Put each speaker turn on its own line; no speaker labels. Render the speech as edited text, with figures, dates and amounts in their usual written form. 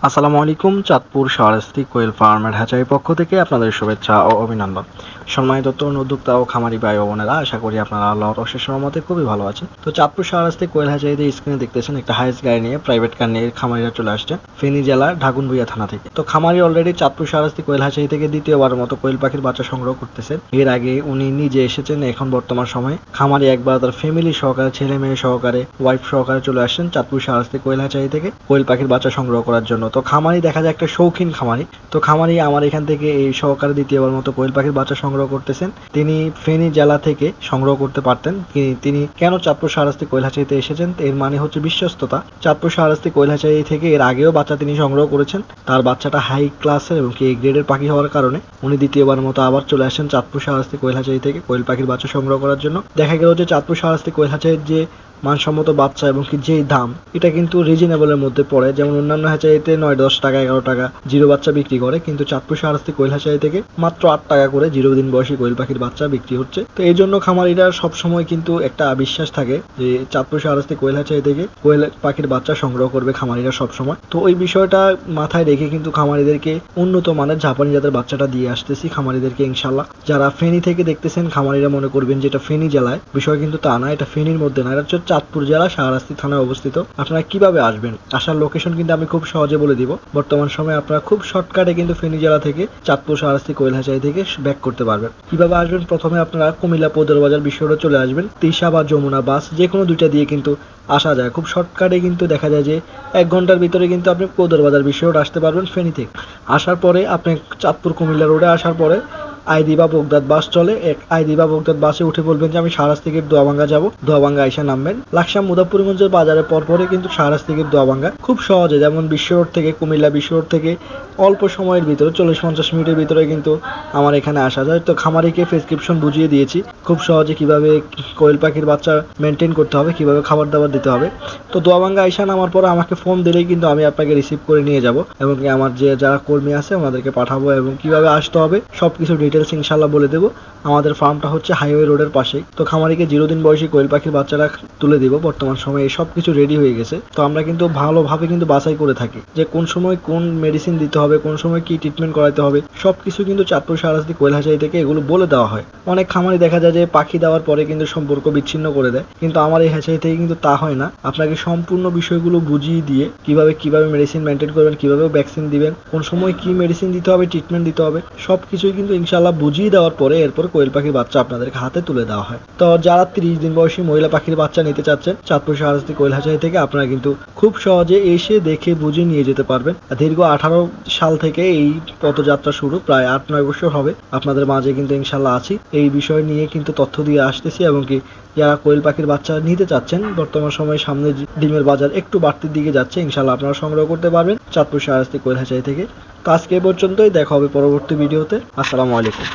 আসসালামু আলাইকুম। চাঁদপুর শাহরাস্তি কোয়েল ফার্মের হ্যাচারি পক্ষ থেকে আপনাদের শুভেচ্ছা ও অভিনন্দন। সম্মানিত তরুণ উদ্যোক্তা ও খামারি ভাই ও বোনেরা, আশা করি আপনারা আল্লাহর অশেষ রহমতে খুবই ভালো আছেন। তো চাঁদপুর শাহরাস্তি কোয়েল হ্যাচারিতে স্ক্রিনে দেখতেছেন একটা হাইস গাড়ি নিয়ে, প্রাইভেট কার নিয়ে খামারিরা চলে আসছে ফেনী জেলার ঢাকুনভূঞা থানা থেকে। তো খামারি অলরেডি চাঁদপুর শাহরাস্তি কোয়েল হ্যাচারি থেকে দ্বিতীয়বারের মতো কোয়েল পাখির বাচ্চা সংগ্রহ করতেছেন। এর আগে উনি নিজে এসেছেন, এখন বর্তমান সময়ে খামারি একবার তার ফ্যামিলি সহকারে, ছেলে মেয়ে সহকারে, ওয়াইফ সহকারে চলে আসছেন চাঁদপুর শাহরাস্তি কোয়েল হ্যাচারি থেকে কোয়েল পাখির বাচ্চা সংগ্রহ করার জন্য। তো খামারি দেখা যায় একটা শৌখিন খামারি। তো খামারি আমার এখান থেকে এই সহকারে দ্বিতীয়বার মতো কোয়েল পাখির বাচ্চা সংগ্রহ করতেছেন। তিনি ফেনী জেলা থেকে সংগ্রহ করতে পারতেন। তিনি কেন চাঁদপুর শাহরাস্তি কোয়েল হ্যাচারিতে এসেছেন, এর মানে হচ্ছে বিশ্বস্ততা। চাঁদপুর শাহরাস্তি কোয়েল হ্যাচারি থেকে এর আগেও বাচ্চা তিনি সংগ্রহ করেছেন। তার বাচ্চাটা হাই ক্লাসের এবং এ গ্রেডের পাখি হওয়ার কারণে উনি দ্বিতীয়বার মতো আবার চলে আসেন চাঁদপুর শাহরাস্তি কোয়েল হ্যাচারি থেকে কোয়েল পাখির বাচ্চা সংগ্রহ করার জন্য। দেখা গেল যে চাঁদপুর শাহরাস্তি কোয়েল হ্যাচারির যে মানসম্মত বাচ্চা এবং যেই দাম, এটা কিন্তু রিজনেবলের মধ্যে পড়ে। যেমন অন্যান্য হ্যাচারিতে 9-10 টাকা 11 টাকা জিরো বাচ্চা বিক্রি করে, কিন্তু চাঁদপুর শাহরাস্তি কোয়েল হ্যাচারি থেকে মাত্র 8 টাকা করে 0 দিন বয়সী কোয়েল পাখির বাচ্চা বিক্রি হচ্ছে। তো এই জন্য খামারিরা সবসময় কিন্তু একটা বিশ্বাস থাকে যে চাঁদপুর শাহরাস্তি কোয়েল হ্যাচারি থেকে কোয়েল পাখির বাচ্চা সংগ্রহ করবে খামারিরা সবসময়। তো ওই বিষয়টা মাথায় রেখে কিন্তু খামারিদেরকে উন্নত মানের জাপানি জাতের বাচ্চাটা দিয়ে আসতেছি খামারিদেরকে ইনশাল্লাহ। যারা ফেনী থেকে দেখতেছেন খামারিরা মনে করবেন যে এটা ফেনী জেলায়, বিষয় কিন্তু তা না, এটা ফেনীর মধ্যে না, এটা হচ্ছে চাঁদপুর জেলা শাহরাস্তি থানায় অবস্থিত। আপনারা কিভাবে আসবেন, আসার লোকেশন কিন্তু আমি খুব সহজে বলে দিব। বর্তমান সময়ে আপনারা খুব শর্টকাটে কিন্তু ফেনী জেলা থেকে চাঁদপুর শাহরাস্তি কোয়েল হ্যাচারি থেকে ব্যাক করতে পারবেন। কিভাবে আসবেন, প্রথমে আপনারা কুমিল্লা পৌর বাজার বিশ্ব রোডে চলে আসবেন। তিশা বা যমুনা বাস যে কোনো দুইটা দিয়ে কিন্তু আসা যায়। খুব শর্টকাটে কিন্তু দেখা যায় যে 1 ঘন্টার ভিতরে কিন্তু আপনি পৌর বাজার বিশ্ব রোড আসতে পারবেন ফেনী থেকে। আসার পরে আপনি চাঁদপুর কুমিল্লা রোডে আসার পরে আইদি বা বগদাদ বাস চলে, আইদি বা বগদাদ বাসে উঠে বলবেন যে আমি শাহরাস্তি গেট দোয়াবাঙ্গা যাবো। দোয়াবাঙ্গা আইসা নামবেন। লাকসাম মুদাফফরগঞ্জের বাজারের পরপরে কিন্তু শাহরাস্তি গেট দোয়াবাঙ্গা। খুব সহজে, যেমন বিশ্ব রোড থেকে, কুমিল্লা বিশ্ব রোড থেকে অল্প সময়ের ভিতরে 40-50 মিনিটের ভিতরে কিন্তু আমার এখানে আসা যায়। তো খামারিকে প্রেসক্রিপশন বুঝিয়ে দিয়েছি খুব সহজে কিভাবে কোয়েল পাখির বাচ্চা মেনটেন করতে হবে, কিভাবে খাবার দাবার দিতে হবে। তো দোয়াবাঙ্গা আইসা নামার পরে আমাকে ফোন দিলেই কিন্তু আমি আপনাকে রিসিভ করে নিয়ে যাব এবং আমার যে যারা কর্মী আছে ওনাদেরকে পাঠাবো এবং কিভাবে আসতে হবে সবকিছু ডিটেলস ইনশাল্লাহ বলে দেবো। আমাদের ফার্মটা হচ্ছে হাইওয়ে রোডের পাশেই। তো খামারিকে 0 দিন বয়সী কোয়েল পাখির বাচ্চারা তুলে দিব। বর্তমান সময়ে এই সব কিছু রেডি হয়ে গেছে। তো আমরা কিন্তু ভালোভাবে কিন্তু বাছাই করে থাকি যে কোন সময় কোন মেডিসিন দিতে হবে, কোন সময় কি ট্রিটমেন্ট করাতে হবে, সবকিছু কিন্তু চাঁদপুর শাহরাস্তি কোয়েল হ্যাচারি থেকে এগুলো বলে দেওয়া হয়। অনেক খামারি দেখা যায় যে পাখি দেওয়ার পরে কিন্তু সম্পর্ক বিচ্ছিন্ন করে দেয়, কিন্তু আমার এই হ্যাচারি থেকে কিন্তু তা হয় না। আপনাকে সম্পূর্ণ বিষয়গুলো বুঝিয়ে দিয়ে কিভাবে মেডিসিন মেনটেন করবেন, কিভাবে ভ্যাকসিন দিবেন, কোন সময় কি মেডিসিন দিতে হবে, ট্রিটমেন্ট দিতে হবে, সবকিছুই কিন্তু ইনশাল্লাহ বুঝিয়ে দেওয়ার পরে এরপর কোয়েল পাখির বাচ্চা আপনাদেরকে হাতে তুলে দেওয়া হয়। তো যারা 30 দিন বয়সী মহিলা পাখির বাচ্চা নিতে চাচ্ছেন চাঁদপুর শাহরাস্তি কোয়েল হ্যাচারি থেকে, আপনারা কিন্তু খুব সহজে এসে দেখে বুঝে নিয়ে যেতে পারবেন। দীর্ঘ 18 সাল থেকে এই পথযাত্রা শুরু, প্রায় 8-9 বছর হবে আপনাদের মাঝে কিন্তু ইনশাল্লাহ আছি। এই বিষয় নিয়ে কিন্তু তথ্য দিয়ে আসতেছি এবং কি যারা কোয়েল পাখির বাচ্চা নিতে চাচ্ছেন, বর্তমান সময়ে সামনে ডিমের বাজার একটু বাড়তির দিকে যাচ্ছে, ইনশাল্লাহ আপনারা সংগ্রহ করতে পারবেন চাঁদপুর শাহরাস্তি কোয়েল হ্যাচারি থেকে। তো আজকে এ পর্যন্তই, দেখা হবে পরবর্তী ভিডিওতে। আসসালামু আলাইকুম।